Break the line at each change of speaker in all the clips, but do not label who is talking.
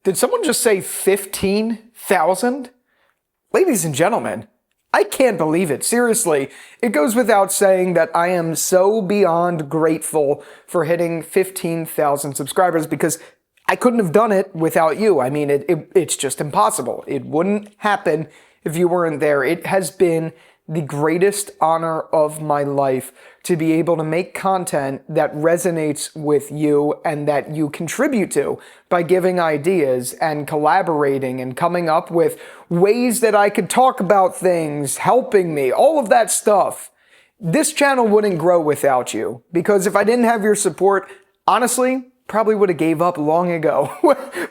Did someone just say 15,000? Ladies and gentlemen, I can't believe it. Seriously, it goes without saying that I am so beyond grateful for hitting 15,000 subscribers because I couldn't have done it without you. I mean, it's just impossible. It wouldn't happen if you weren't there. It has been the greatest honor of my life to be able to make content that resonates with you and that you contribute to by giving ideas and collaborating and coming up with ways that I could talk about things, helping me, all of that stuff. This channel wouldn't grow without you, because if I didn't have your support, honestly, probably would have gave up long ago.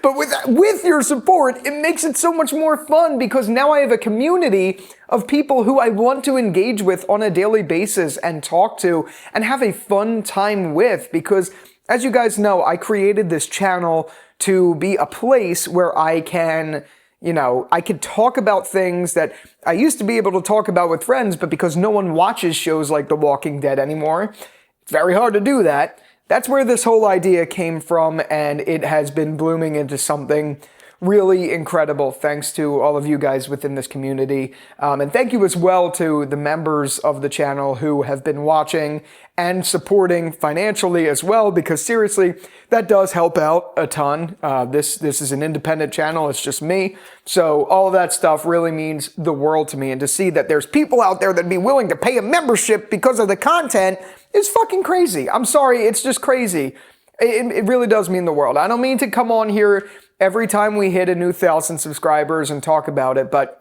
But with your support, it makes it so much more fun because now I have a community of people who I want to engage with on a daily basis and talk to and have a fun time with, because as you guys know, I created this channel to be a place where I can, I could talk about things that I used to be able to talk about with friends, but because no one watches shows like The Walking Dead anymore, it's very hard to do that. That's where this whole idea came from, and it has been blooming into something really incredible thanks to all of you guys within this community. And thank you as well to the members of the channel who have been watching and supporting financially as well, because seriously, that does help out a ton. This is an independent channel, it's just me. So all of that stuff really means the world to me. And to see that there's people out there that'd be willing to pay a membership because of the content is fucking crazy. I'm sorry, it's just crazy. It really does mean the world. I don't mean to come on here every time we hit a new 1,000 subscribers and talk about it, but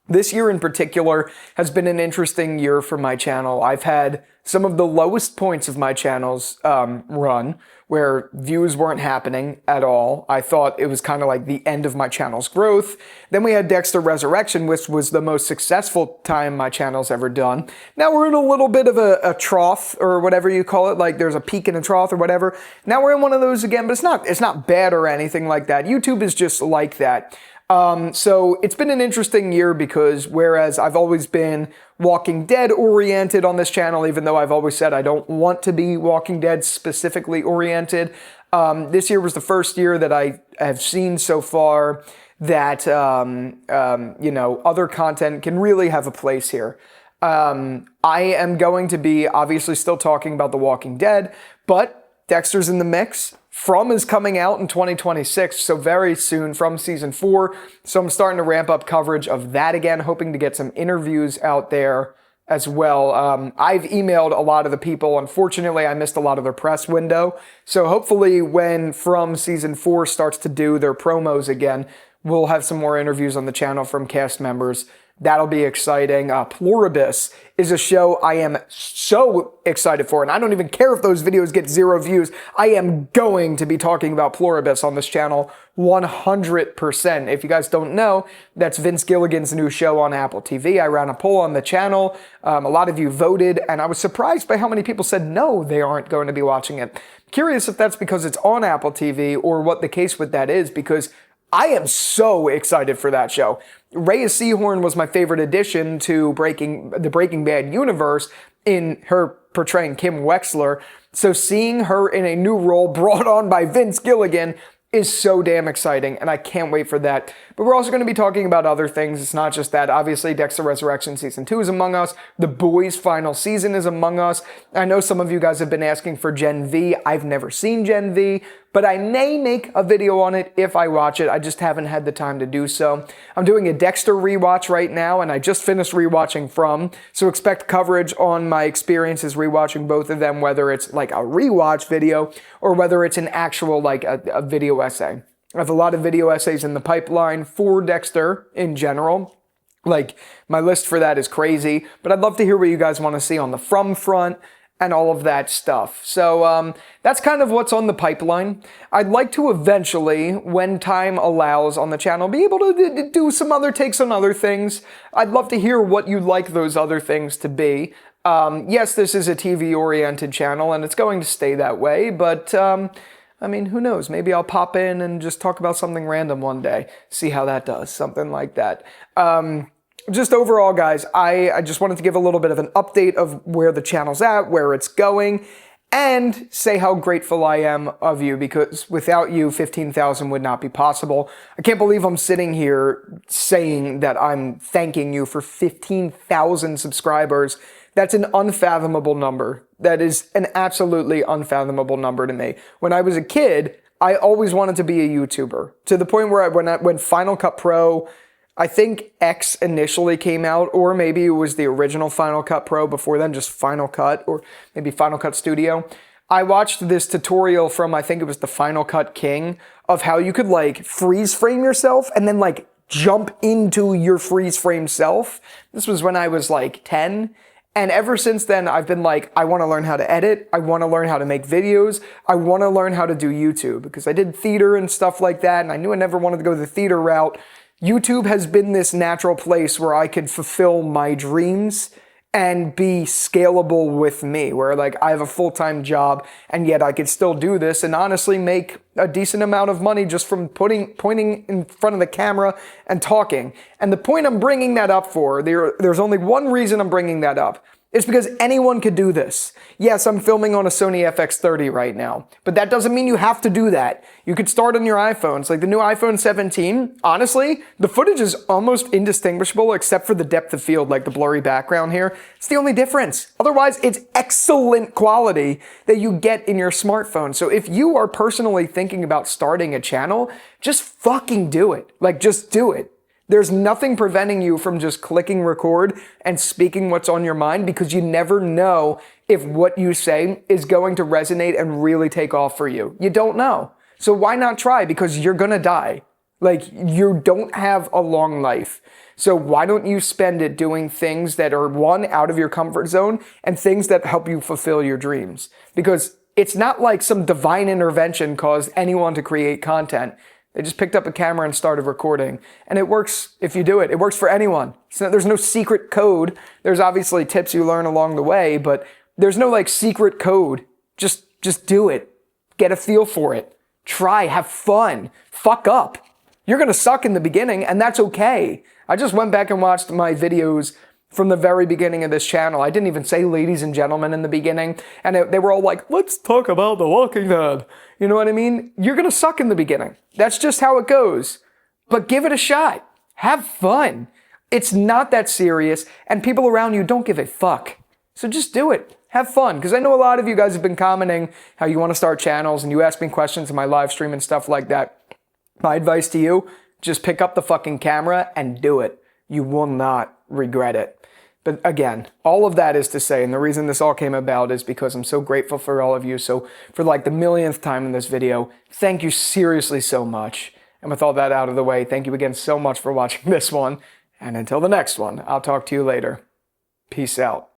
this year in particular has been an interesting year for my channel. I've had some of the lowest points of my channel's run where views weren't happening at all. I thought it was kind of like the end of my channel's growth. Then we had Dexter Resurrection, which was the most successful time my channel's ever done. Now we're in a little bit of a trough, or whatever you call it, like there's a peak and a trough or whatever. Now we're in one of those again, but it's not bad or anything like that. YouTube is just like that. So it's been an interesting year because whereas I've always been Walking Dead oriented on this channel, even though I've always said I don't want to be Walking Dead specifically oriented, this year was the first year that I have seen so far that, other content can really have a place here. I am going to be obviously still talking about The Walking Dead, but Dexter's in the mix. From is coming out in 2026, so very soon, from season 4. So I'm starting to ramp up coverage of that again, hoping to get some interviews out there as well. I've emailed a lot of the people. Unfortunately, I missed a lot of their press window. So hopefully when From season 4 starts to do their promos again, we'll have some more interviews on the channel from cast members. That'll be exciting. Pluribus is a show I am so excited for, and I don't even care if those videos get 0 views. I am going to be talking about Pluribus on this channel 100%. If you guys don't know, that's Vince Gilligan's new show on Apple TV. I ran a poll on the channel. A lot of you voted, and I was surprised by how many people said no, they aren't going to be watching it. Curious if that's because it's on Apple TV or what the case with that is, because I am so excited for that show. Rhea Seehorn was my favorite addition to the Breaking Bad universe in her portraying Kim Wexler. So seeing her in a new role brought on by Vince Gilligan is so damn exciting, and I can't wait for that. But we're also going to be talking about other things. It's not just that. Obviously, Dexter Resurrection Season 2 is among us. The Boys' final season is among us. I know some of you guys have been asking for Gen V. I've never seen Gen V, but I may make a video on it if I watch it. I just haven't had the time to do so. I'm doing a Dexter rewatch right now, and I just finished rewatching From, so expect coverage on my experiences rewatching both of them, whether it's like a rewatch video or whether it's an actual, like a video essay. I have a lot of video essays in the pipeline for Dexter in general. Like, my list for that is crazy, but I'd love to hear what you guys want to see on the From front and all of that stuff. So that's kind of what's on the pipeline. I'd like to eventually, when time allows on the channel, be able to do some other takes on other things. I'd love to hear what you'd like those other things to be. Yes, this is a TV-oriented channel, and it's going to stay that way, but I mean, who knows? Maybe I'll pop in and just talk about something random one day, see how that does, something like that. Just overall, guys, I just wanted to give a little bit of an update of where the channel's at, where it's going, and say how grateful I am of you, because without you, 15,000 would not be possible. I can't believe I'm sitting here saying that I'm thanking you for 15,000 subscribers. That's an unfathomable number. That is an absolutely unfathomable number to me. When I was a kid, I always wanted to be a YouTuber, to the point where when Final Cut Pro, I think X initially came out, or maybe it was the original Final Cut Pro, before then just Final Cut, or maybe Final Cut Studio. I watched this tutorial from, I think it was the Final Cut King, of how you could like freeze frame yourself and then like jump into your freeze frame self. This was when I was like 10. And ever since then, I've been like, I want to learn how to edit. I want to learn how to make videos. I want to learn how to do YouTube, because I did theater and stuff like that, and I knew I never wanted to go the theater route. YouTube has been this natural place where I could fulfill my dreams and be scalable with me, where like I have a full-time job and yet I could still do this and honestly make a decent amount of money just from pointing in front of the camera and talking. And the point I'm bringing that up for, there's only one reason I'm bringing that up. It's because anyone could do this. Yes, I'm filming on a Sony FX30 right now, but that doesn't mean you have to do that. You could start on your iPhones. Like the new iPhone 17, honestly, the footage is almost indistinguishable except for the depth of field, like the blurry background here. It's the only difference. Otherwise, it's excellent quality that you get in your smartphone. So if you are personally thinking about starting a channel, just fucking do it. Like, just do it. There's nothing preventing you from just clicking record and speaking what's on your mind, because you never know if what you say is going to resonate and really take off for you. You don't know. So why not try? Because you're gonna die. Like, you don't have a long life. So why don't you spend it doing things that are, one, out of your comfort zone, and things that help you fulfill your dreams? Because it's not like some divine intervention caused anyone to create content. They just picked up a camera and started recording. And it works if you do it. It works for anyone. So there's no secret code. There's obviously tips you learn along the way, but there's no like secret code. Just do it. Get a feel for it. Try, have fun, fuck up. You're gonna suck in the beginning, and that's okay. I just went back and watched my videos from the very beginning of this channel. I didn't even say ladies and gentlemen in the beginning, and they were all like, let's talk about The Walking Dead. You know what I mean? You're gonna suck in the beginning. That's just how it goes. But give it a shot. Have fun. It's not that serious, and people around you don't give a fuck. So just do it. Have fun. Because I know a lot of you guys have been commenting how you want to start channels, and you ask me questions in my live stream and stuff like that. My advice to you, just pick up the fucking camera and do it. You will not regret it. But again, all of that is to say, and the reason this all came about is because I'm so grateful for all of you. So for like the millionth time in this video, thank you seriously so much. And with all that out of the way, thank you again so much for watching this one. And until the next one, I'll talk to you later. Peace out.